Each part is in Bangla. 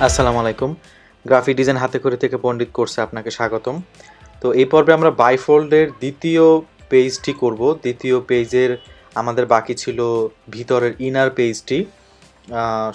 আসসালামু আলাইকুম। গ্রাফিক ডিজাইন হাতে খড়ি থেকে পণ্ডিত কোর্সে আপনাকে স্বাগতম। তো এই পর্বে আমরা বাইফোল্ডের দ্বিতীয় পেজটি করব। দ্বিতীয় পেজের আমাদের বাকি ছিল ভিতরের ইনার পেজটি।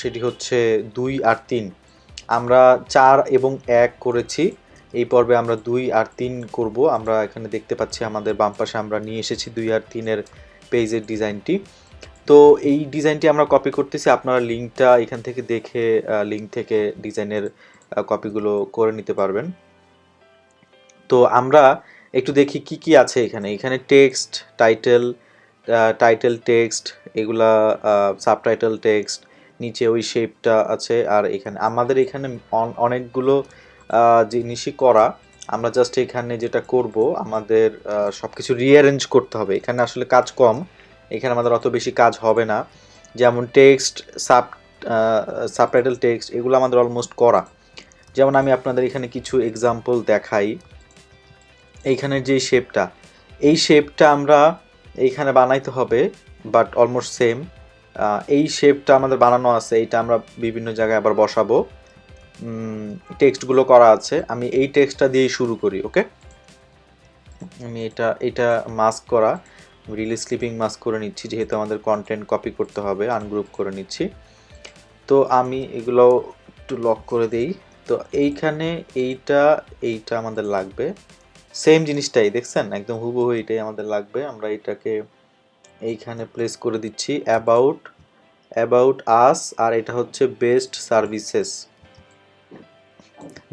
সেটি হচ্ছে ২ আর ৩। আমরা ৪ এবং ১ করেছি। এই পর্বে আমরা ২ আর ৩ করব। আমরা এখানে দেখতে পাচ্ছি আমাদের বাম পাশে আমরা নিয়ে এসেছি ২ আর ৩ এর পেজের ডিজাইনটি। তো এই ডিজাইনটি আমরা কপি করতেছি, আপনারা লিঙ্কটা এখান থেকে দেখে লিঙ্ক থেকে ডিজাইনের কপিগুলো করে নিতে পারবেন। তো আমরা একটু দেখি কি কি আছে এখানে। এখানে টেক্সট, টাইটেল টেক্সট, এগুলা সাবটাইটেল টেক্সট, নিচে ওই শেপটা আছে। আর এখানে আমাদের এখানে অনেকগুলো জিনিসই করা। আমরা জাস্ট এখানে যেটা করব, আমাদের সব কিছু রিঅ্যারেঞ্জ করতে হবে। এখানে আসলে কাজ কম, এখানে আমাদের অত বেশি কাজ হবে না। যেমন টেক্সট, সাবটাইটেল টেক্সট, এগুলো আমাদের অলমোস্ট করা। যেমন আমি আপনাদের এখানে কিছু এক্সাম্পল দেখাই। এইখানের যে শেপটা, এই শেপটা আমরা এইখানে বানাইতে হবে, বাট অলমোস্ট সেম। এই শেপটা আমাদের বানানো আছে, এইটা আমরা বিভিন্ন জায়গায় আবার বসাবো। টেক্সটগুলো করা আছে, আমি এই টেক্সটটা দিয়েই শুরু করি। ওকে, আমি এটা মাস্ক করা, রিলিজ ক্লিপিং মাস্ক করে নিচ্ছি, যেহেতু আমাদের কন্টেন্ট কপি করতে হবে। আনগ্রুপ করে নিচ্ছি। তো আমি এগুলো একটু লক করে দেই। তো এইখানে এইটা আমাদের লাগবে, সেম জিনিসটাই দেখছেন, একদম হুবহু এটাই আমাদের লাগবে। আমরা এটাকে এইখানে প্লেস করে দিচ্ছি, অ্যাবাউট আস, আর এটা হচ্ছে বেস্ট সার্ভিসেস।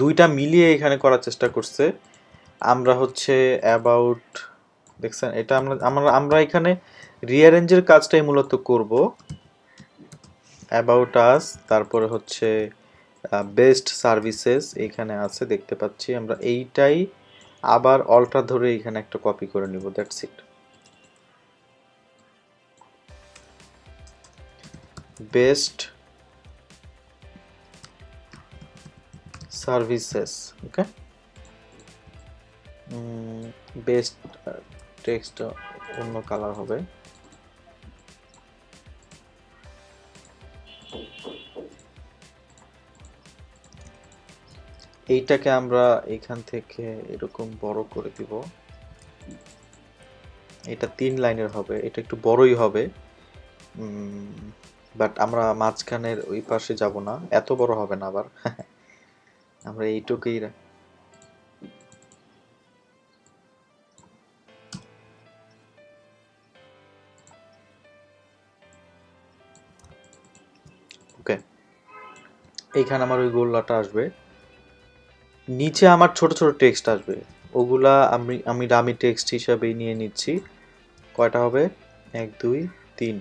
দুইটা মিলিয়ে এখানে করার চেষ্টা করছে। আমরা হচ্ছে অ্যাবাউট, দেখছেন, এটা আমরা এখানে রিঅ্যারেঞ্জের কাজটাই মূলত করব। অ্যাবাউট আস, তারপরে হচ্ছে বেস্ট সার্ভিসেস এখানে আছে, দেখতে পাচ্ছি। আমরা এইটাই আবার অল্টার ধরে এখানে একটা কপি করে নিব, that's it. Best services, okay. Best text অন্য কালার হবে। এইটাকে আমরা এখান থেকে এরকম বড় করে দিব। এটা ৩ লাইনের হবে, এটা একটু বড়ই হবে, বাট আমরা মাঝখানের ওই পাশে যাব না, এত বড় হবে না আবার। আমরা এইটুকুই ওকে। এইখানে আমার ওই গোল্লাটা আসবে, নিচে আমার ছোট ছোট টেক্সট আসবে, ওগুলা আমি ডামি টেক্সট হিসাবেই নিয়ে নিচ্ছি। কয়টা হবে? ১ ২ ৩।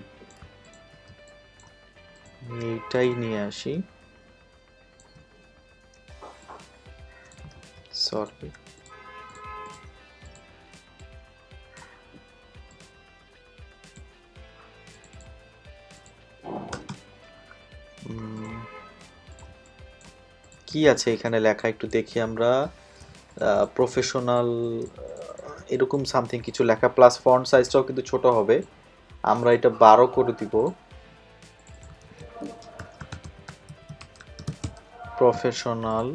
এইটাই নিয়ে আসি, সরি। কি আছে এখানে লেখা একটু দেখি আমরা। প্রফেশনাল, এরকম সামথিং কিছু লেখা, প্লাস ফন্ট সাইজটাও কিন্তু ছোট হবে। আমরা এটা ১২ করে দিব। প্রফেশনাল,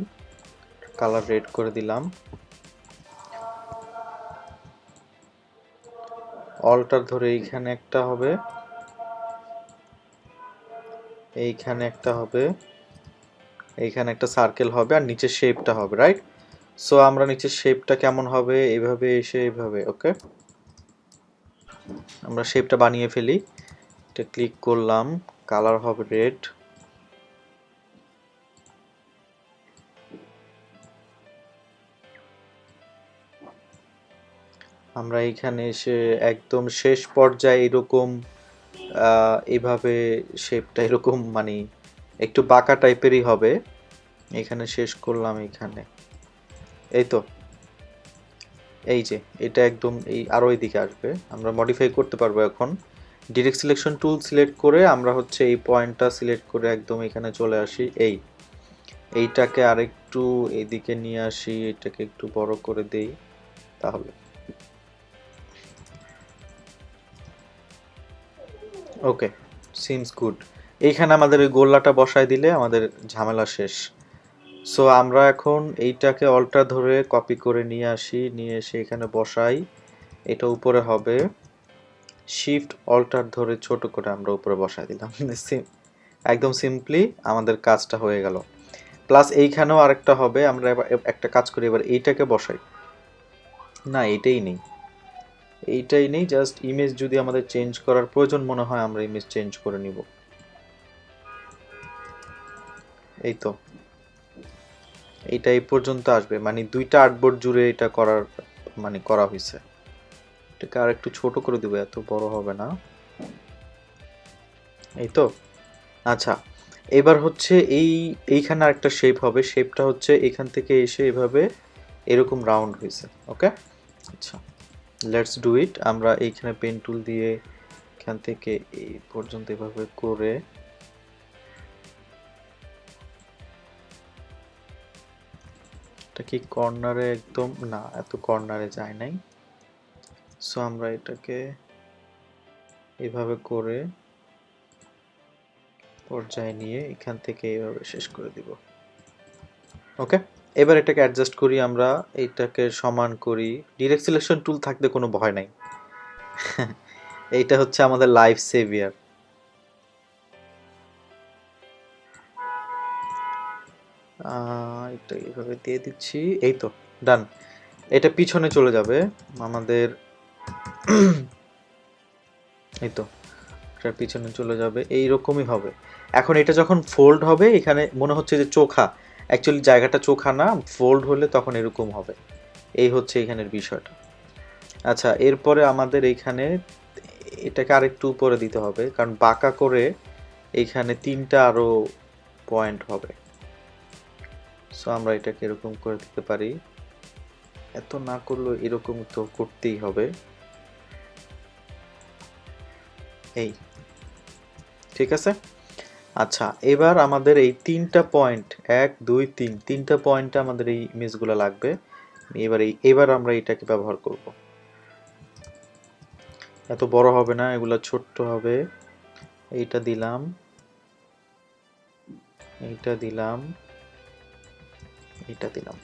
কালার রেড করে দিলাম। অল্টার ধরে এইখানে একটা হবে, এইখানে একটা হবে, এইখানে একটা সার্কেল হবে, আর নিচে শেপটা হবে, রাইট? সো আমরা নিচের শেপটা কেমন হবে, এইভাবে এসে এইভাবে। ওকে, আমরা শেপটা বানিয়ে ফেলি। এটা ক্লিক করলাম, কালার হবে রেড। আমরা এখানে এসে একদম শেষ পর্যায়ে এরকম এইভাবে শেপটা এরকম, মানে একটু বাঁকা টাইপেরই হবে। এখানে শেষ করলাম, এখানে এই তো, এই যে এটা একদম এই আরো এইদিকে আসবে। আমরা মডিফাই করতে পারবো এখন। ডিরেক্ট সিলেকশন টুল সিলেক্ট করে আমরা হচ্ছে এই পয়েন্টটা সিলেক্ট করে একদম এখানে চলে আসি। এইটাকে আরেকটু এইদিকে নিয়ে আসি, এটাকে একটু বড় করে দেই, তাহলে ওকে, সিমস গুড। এইখানে আমাদের ওই গোল্লাটা বসায় দিলে আমাদের ঝামেলা শেষ। সো আমরা এখন এইটাকে অল্টার ধরে কপি করে নিয়ে আসি, নিয়ে এসে এখানে বসাই। এটা উপরে হবে, শিফট অল্টার ধরে ছোট করে আমরা উপরে বসায় দিলাম। একদম সিম্পলি আমাদের কাজটা হয়ে গেল। প্লাস এইখানেও আরেকটা হবে, আমরা এবার একটা কাজ করি, এবার এইটাকে বসাই। না, এইটাই নেই, জাস্ট ইমেজ যদি আমাদের চেঞ্জ করার প্রয়োজন মনে হয় আমরা ইমেজ চেঞ্জ করে নিব। এই তো, এইটা এই পর্যন্ত আসবে, মানে দুইটা আর্টবোর্ড জুড়ে এটা করার মানে করা হয়েছে। এটাকে আর একটু ছোট করে দেবো, এত বড় হবে না। এই তো। আচ্ছা, এবার হচ্ছে এইখানে আরেকটা শেপ হবে, শেপটা হচ্ছে এখান থেকে এসে এভাবে এরকম রাউন্ড হয়েছে। ওকে, আচ্ছা, লেটস ডু ইট। আমরা এইখানে পেন টুল দিয়ে এখান থেকে এই পর্যন্ত এভাবে করে এটা কি কর্নারে, একদম না, এত কর্নারে যায় নাই। সো আমরা এটাকে এভাবে করে পর্যায়ে নিয়ে এখান থেকে এইভাবে শেষ করে দিব। ওকে, এবার এটাকে অ্যাডজাস্ট করি, আমরা এইটাকে সমান করি। ডিরেক্ট সিলেকশন টুল থাকতে কোনো ভয় নাই। এইটা হচ্ছে আমাদের লাইফ সেভিয়ার। এটা এইভাবে দিয়ে দিচ্ছি, এই তো, ডান। এটা পিছনে চলে যাবে আমাদের। এই তো, এটার পিছনে চলে যাবে, এইরকমই হবে। এখন এটা যখন ফোল্ড হবে, এখানে মনে হচ্ছে যে চোখা, অ্যাকচুয়ালি জায়গাটা চোখা না, ফোল্ড হলে তখন এরকম হবে। এই হচ্ছে এখানের বিষয়টা। আচ্ছা, এরপরে আমাদের এইখানে এটাকে আরেকটু উপরে দিতে হবে, কারণ বাঁকা করে এইখানে তিনটা আরো পয়েন্ট হবে। সো আমরা এটাকে এরকম করে দিতে পারি, এত না করলেও এরকম তো করতেই হবে। এই, ঠিক আছে। আচ্ছা, এবার আমাদের এই তিনটা পয়েন্ট, 1 2 3, তিনটা পয়েন্টে আমাদের এই ইমেজগুলো লাগবে। এবার আমরা এটাকে ব্যবহার করব। এত বড় হবে না, এগুলো ছোট্ট হবে। এইটা দিলাম, এইটা দিলাম, এইটা দিলাম।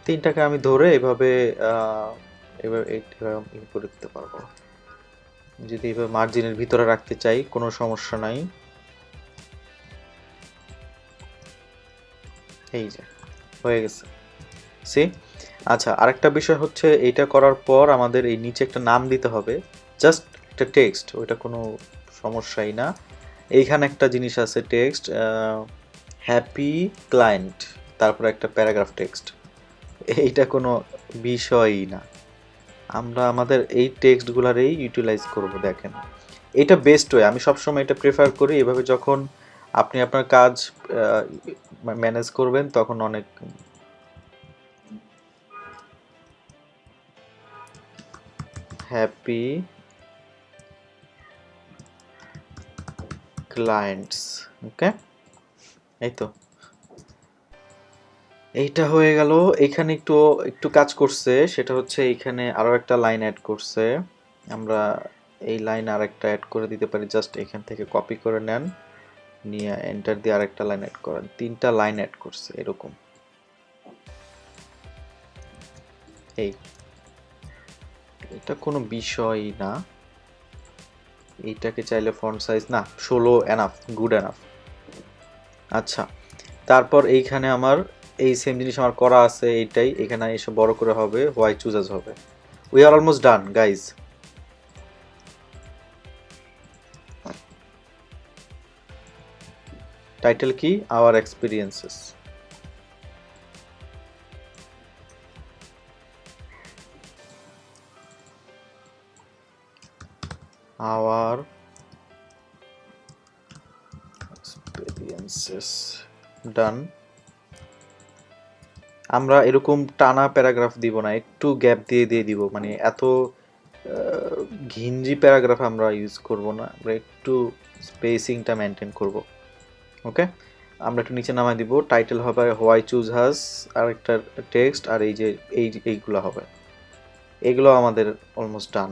তিনটাকে আমি ধরে এভাবে এবার করে দিতে পারবো। যদি এভাবে মার্জিনের ভিতরে রাখতে চাই কোনো সমস্যা নাই। এই যে হয়ে গেছে, সি। আচ্ছা, আরেকটা বিষয় হচ্ছে এইটা করার পর আমাদের এই নিচে একটা নাম দিতে হবে, জাস্ট একটা টেক্সট, ওইটা কোনো সমস্যাই না। এইখানে একটা জিনিস আছে টেক্সট, হ্যাপি ক্লায়েন্ট, তারপর একটা প্যারাগ্রাফ টেক্সট। এইটা কোনো বিষয়ই না, আমরা আমাদের এই টেক্সটগুলারই ইউটিলাইজ করব। দেখেন, এটা বেস্ট ওয়ে, আমি সবসময় এটা প্রেফার করি। এভাবে যখন আপনি আপনার কাজ ম্যানেজ করবেন তখন অনেক। হ্যাপি ক্লায়েন্টস, ওকে, এই তো, এইটা হয়ে গেল। এখানে একটু একটু কাজ করছে, সেটা হচ্ছে এখানে আরো একটা লাইন অ্যাড করছে। আমরা এই লাইন আরেকটা অ্যাড করে দিতে পারি, জাস্ট এখান থেকে কপি করে নেন, নিয়ে এন্টার দিয়ে আরেকটা লাইন অ্যাড করেন। তিনটা লাইন অ্যাড করছে এরকম। এই, এটা কোনো বিষয় না। এইটাকে চাইলে ফন্ট সাইজ না, 16 এনাফ, গুড এনাফ। আচ্ছা, তারপর এইখানে আমার এই সেম জিনিস আমার করা আছে, এইটাই এখানে এসে বড় করে হবে, হোয়াই চুজাস হবে। We are almost done guys. Title কি? Our experiences. Our experiences, done. আমরা এরকম টানা প্যারাগ্রাফ দিব না, একটু গ্যাপ দিয়ে দিয়ে দিব, মানে এত ঘিঞ্জি প্যারাগ্রাফ আমরা ইউজ করব না, আমরা একটু স্পেসিংটা মেনটেন করব। ওকে, আমরা একটু নিচে নামাই দিব, টাইটেল হবে হোয়াই চুজ হাস, আর একটা টেক্সট, আর এই যে এইগুলো হবে। এগুলো আমাদের অলমোস্ট ডান।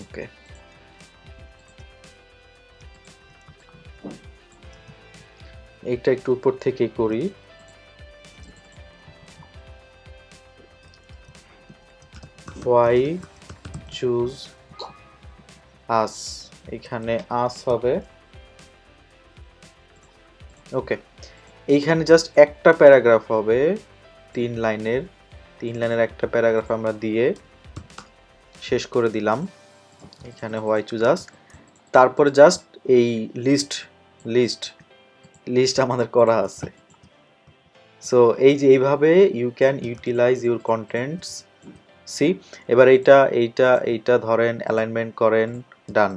ওকে, এইটা একটু উপর থেকে করি। why choose us, এখানে us হবে। ওকে, এইখানে জাস্ট একটা প্যারাগ্রাফ হবে, 3 লাইনের একটা প্যারাগ্রাফ আমরা দিয়ে শেষ করে দিলাম। এখানে why choose us, তারপরে জাস্ট এই লিস্ট আমাদের করা আছে। সো এই যে এইভাবে you can utilize your contents. See, এবার এইটা ধরেন অ্যালাইনমেন্ট করেন, ডান।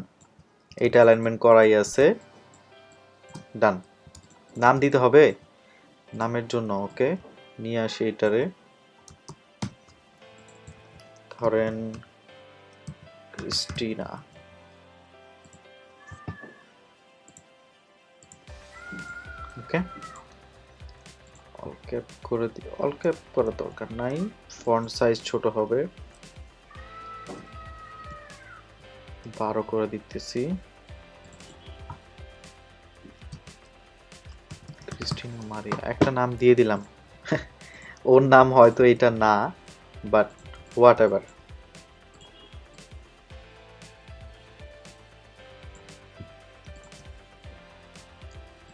এইটা অ্যালাইনমেন্ট করাই আছে, ডান। নাম দিতে হবে, নামের জন্য ওকে নিয়ে আসি এটারে, ধরেন ক্রিস্টিনা। ওকে, অল ক্যাপ করে দিই, অল ক্যাপ করার দরকার নাই, ফন্ট সাইজ ছোট হবে, 12 করে দিতেছি। ক্রিস্টিনা মারিয়া একটা নাম দিয়ে দিলাম। ওর নাম হয়তো এটা না, but what ever.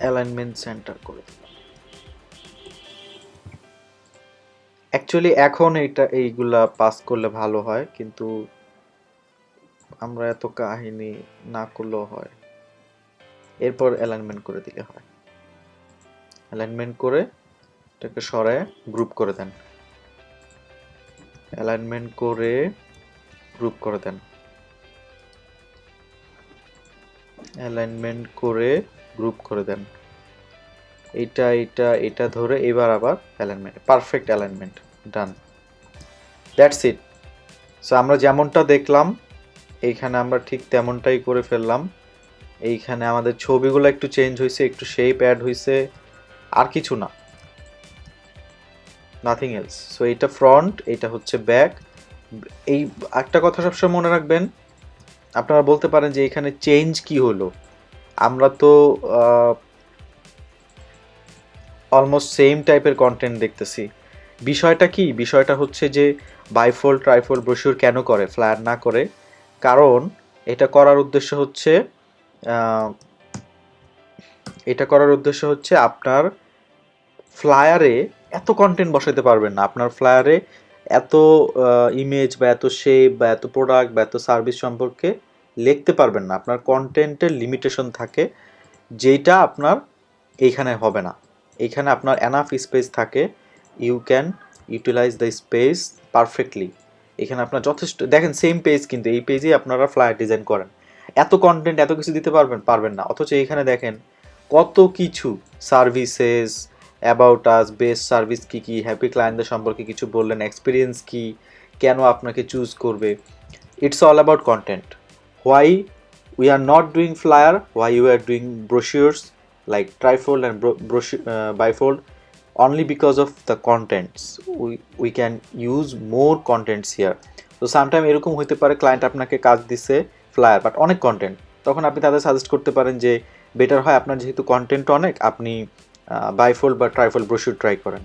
Alignment centre করে দিলাম। অ্যাকচুয়ালি এখন এইগুলা পাস করলে ভালো হয়, কিন্তু আমরা এত কাহিনী না করলেও হয়। এরপর অ্যালাইনমেন্ট করে দিলে হয়। অ্যালাইনমেন্ট করে এটাকে সরায় গ্রুপ করে দেন, অ্যালাইনমেন্ট করে গ্রুপ করে দেন, অ্যালাইনমেন্ট করে গ্রুপ করে দেন। এটা ধরে এবার আবার alignment, perfect alignment, done. That's it. So আমরা যেমনটা দেখলাম এইখানে আমরা ঠিক তেমনটাই করে ফেললাম। এইখানে আমাদের ছবিগুলো একটু চেঞ্জ হয়েছে, একটু শেপ অ্যাড হয়েছে, আর কিছু না, নাথিং এলস। সো এটা ফ্রন্ট, এটা হচ্ছে ব্যাক। এই একটা কথা সবসময় মনে রাখবেন, আপনারা বলতে পারেন যে এখানে চেঞ্জ কি হলো, আমরা তো অলমোস্ট সেম টাইপের কন্টেন্ট দেখতেছি। বিষয়টা কি, বিষয়টা হচ্ছে যে বাইফোল্ড ট্রাইফোল্ড ব্রোশিউর কেন করে, ফ্লায়ার না করে? কারণ এটা করার উদ্দেশ্য হচ্ছে আপনার ফ্লায়ারে এত কন্টেন্ট বসাতে পারবেন না, আপনার ফ্লায়ারে এত ইমেজ বা এত শেপ বা এত প্রোডাক্ট বা এত সার্ভিস সম্পর্কে লিখতে পারবেন না, আপনার কন্টেন্টের লিমিটেশন থাকে, যেটা আপনার এইখানে হবে না। এইখানে আপনার এনাফ স্পেস থাকে, you can utilize the space perfectly. এখানে আপনার যথেষ্ট, দেখেন সেম পেজ, কিন্তু এই পেজেই আপনারা ফ্লায়ার ডিজাইন করেন, এত কন্টেন্ট এত কিছু দিতে পারবেন না। অথচ এইখানে দেখেন কত কিছু, services, about us, best service কী কী, হ্যাপি ক্লায়েন্টদের সম্পর্কে কিছু বললেন, এক্সপিরিয়েন্স কী, কেন আপনাকে চুজ করবে। It's all about content. Why we are not doing flyer, why you are doing brochures like trifold and bifold, only because of the contents. We can use more contents here. So sometime এরকম হতে পারে ক্লায়েন্ট আপনাকে কাজ দিছে ফ্লায়ার বাট অনেক কন্টেন্ট, তখন আপনি তাদের সাজেস্ট করতে পারেন যে বেটার হয় আপনার যেহেতু কন্টেন্ট অনেক, আপনি বাইফোল্ড বা ট্রাইফোল্ড ব্রোশিউর ট্রাই করেন,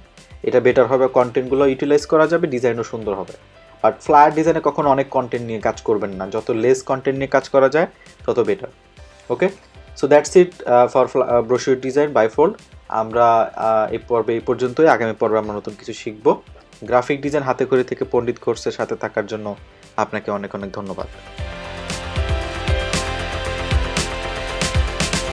এটা বেটার হবে, কন্টেন্টগুলো ইউটিলাইজ করা যাবে, ডিজাইনও সুন্দর হবে। বাট ফ্লায়ার ডিজাইনে কখনো অনেক কন্টেন্ট নিয়ে কাজ করবেন না, যত লেস কন্টেন্ট নিয়ে কাজ করা যায় তত better. Okay, so that's it for brochure design bifold. আমরা এই পর্বে এই পর্যন্তই, আগামী পর্বে আমরা নতুন কিছু শিখব। গ্রাফিক ডিজাইন হাতে করে থেকে পণ্ডিত কোর্সের সাথে থাকার জন্য আপনাকে অনেক অনেক ধন্যবাদ।